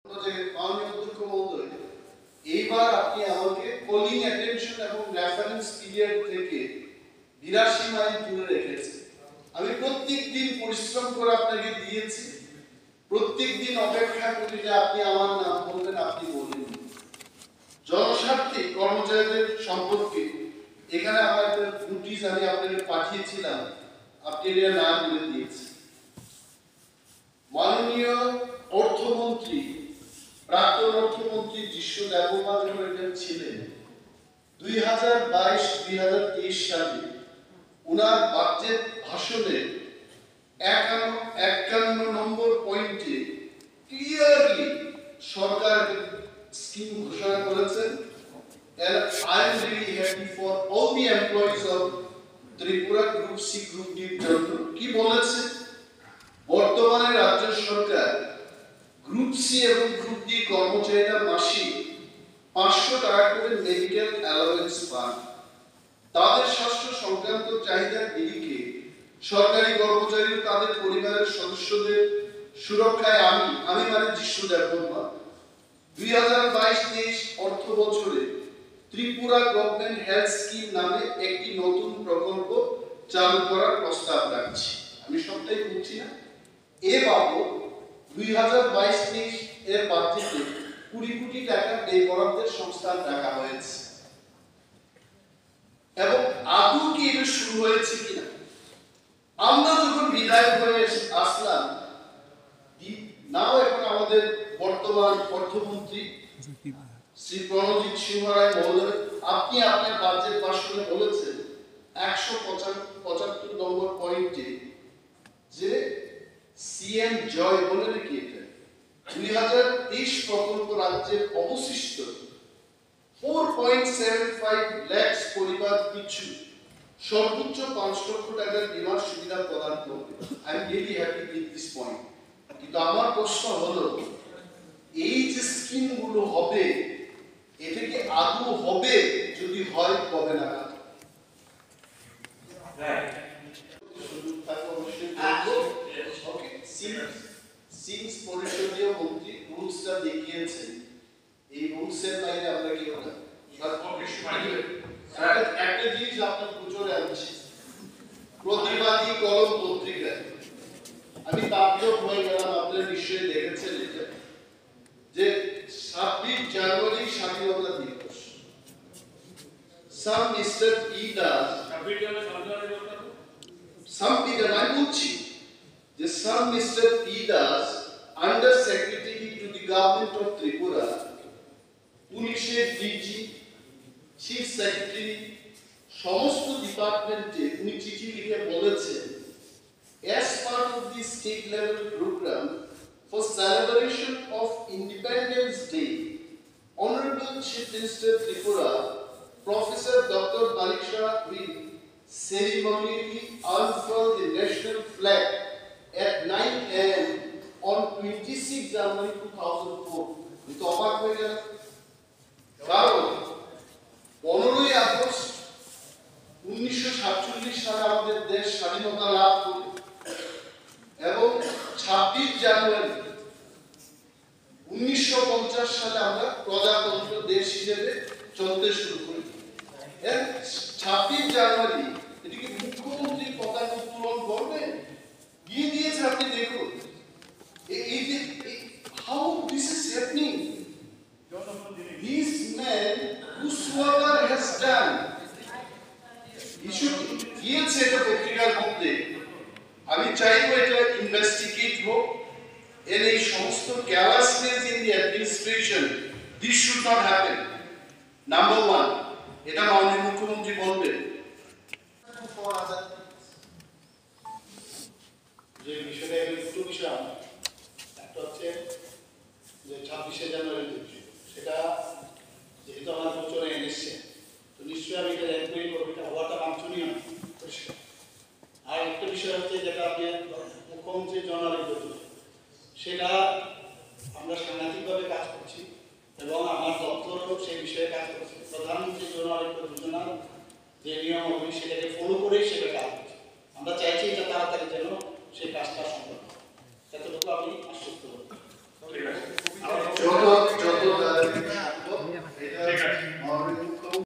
যে মাননীয় অধ্যক্ষ মহোদয়, এইবার আপনি আমাকে কলিং অ্যাটেনশন এবং রেফারেন্স পিরিয়ড থেকে 82 মাইল দূরে রেখেছেন। আমি প্রত্যেক দিন পরিশ্রম করে আপনাকে দিয়েছি, প্রত্যেক দিন অপেক্ষা করি যে আপনি আমার নাম বলবেন, আপনি বলেন। জনস্বার্থে কর্মচারীদের সম্পর্কে এখানে আমার একটা নোটিশ আমি আপনাকে পাঠিয়েছিলাম, আপনি এটা না বলে দিয়েছেন। মাননীয় অর্থমন্ত্রী, প্রাক্তন অর্থমন্ত্রী যিশু দেববর্মা যখন এখানে ছিলেন 2022-2023 সালে উনার বাজেট ভাষণে 51 নম্বর পয়েন্টে ক্লিয়ারলি সরকার স্কিম ঘোষণা করেছেন। And I am really happy for all the employees of Tripura Group C Group D জন্য কি বলেছে, বর্তমানে রাজ্য সরকার গ্রুপ সি এবং গ্রুপ ডি কর্মচারীরা মাসিক 500 টাকা করে মেডিকেল অ্যালাওয়েন্স পান। তাদের স্বাস্থ্য সংক্রান্ত চাহিদার নিরিখে সরকারি কর্মচারী ও তাদের পরিবারের সদস্যদের সুরক্ষায় আমি মানে যিশু দেববর্মা 2022-23 অর্থ বছরে ত্রিপুরা গভর্নমেন্ট হেলথ স্কিম নামে একটি নতুন প্রকল্প চালু করার প্রস্তাব রাখছি। আমি সবটাই বলছি না, এ বাবদ 2022-23 এর বাজেটে 20 কোটি টাকা ব্যয় বরাদ্দের সংস্থান রাখা হয়েছে। এবং আদৌ কি এটা শুরু হয়েছে কিনা, আমরা যখন বিদায় হয়ে আসলাম, নাও এখন আমাদের বর্তমান অর্থমন্ত্রী শ্রী প্রণজিৎ সিংহ রায় মহোদয়, আপনি আপনার বাজেট ভাষণে বলেছেন 175 নম্বর পয়েন্টে যে সিএম জয় বলে নাকি এটা 2023 প্রকল্প রাজ্যের অবশিষ্ট 4.75 লাখ পরিবার পিছু সর্বোচ্চ 5 লক্ষ টাকার বীমার সুবিধা প্রদান করবে। I am really happy with this point. কিন্তু আমার প্রশ্ন হলো, এই যে স্কিম গুলো হবে এটা কি আদৌ হবে? যদি হয় কবে নাগাদ? সিন্স পরিষদীয় মন্ত্রী রুলসটা দেখিয়েছেন, এই রুলসের বাইরে আমরা কি হলাম? একটা জিনিস আপনার প্রচুরে আনছি, প্রতিবাদী কলম পত্রিকায় আমি তাজ্জব হয়ে গেলাম। আপনারা নিশ্চয়ই দেখেছেন এটা, যে 26 জানুয়ারি স্বাধীনতা দিবস, some Mr. E does some Peter I বলছি যে some Mr. E does under secretary to the government of Tripura, পুলিশের ডিজি, চিফ সেক্রেটারি, সমস্ত ডিপার্টমেন্টে উনি চিঠি লিখে বলেছেন, as part of the state level program for celebration of Independence Day, Honorable Chief Minister Tripura Professor Dr. Malik Shah will ceremonially unfurl the national flag at 9 AM on 26 January 2004. এটা অবাক হয়ে গেল, কারণ 15 আগস্ট 1947 সালে আমাদের দেশ স্বাধীনতা লাভ করে এবং 26 জানুয়ারি 1950 সালে আমরা প্রজাতন্ত্র দেশ হিসেবে চলতে শুরু করি। 26 জানুয়ারি এটিকে মুখ্যমন্ত্রী পতাকা উত্তোলন করবে, গিয়ে দিয়েছে, আপনি দেখুন এই যে how this is happening. This man whosoever has done, গিয়েছে এটা পত্রিকার মধ্যে, আমি চাইবো এটা ইনভেস্টিগেট হোক। এর এই সমস্ত carelessness in the administration, this should not happen. Number one, এটা মাননীয় মুখ্যমন্ত্রী বলবেন। যে বিষয়টা দুটো বিষয়, একটা হচ্ছে যে 26শে জানুয়ারি সেটা যেহেতু আমার গোচরে এনেছে, তো নিশ্চয়ই আমি এটা এনকোয়ারি করবো, এটা হওয়াটা বাঞ্ছনীয় না। আর একটা বিষয় হচ্ছে যেটা আপনি মুখ্যমন্ত্রী জনআরোগ্য যোজনা, সেটা আমরা সাংঘাতিকভাবে কাজ করছি এবং আমার দপ্তরও সেই বিষয়ে কাজ করছে। প্রধানমন্ত্রী জনআরোগ্য যোজনা যে নিয়ম হবে সেটাকে ফলো করেই সেটা কাজ করছে। আমরা চাইছি এটা তাড়াতাড়ি যেন সেই কাজটা সম্ভব হয়, এতটুকু আমি আশ্বস্ত করব। যত যত তাড়াতাড়ি সম্ভব এটা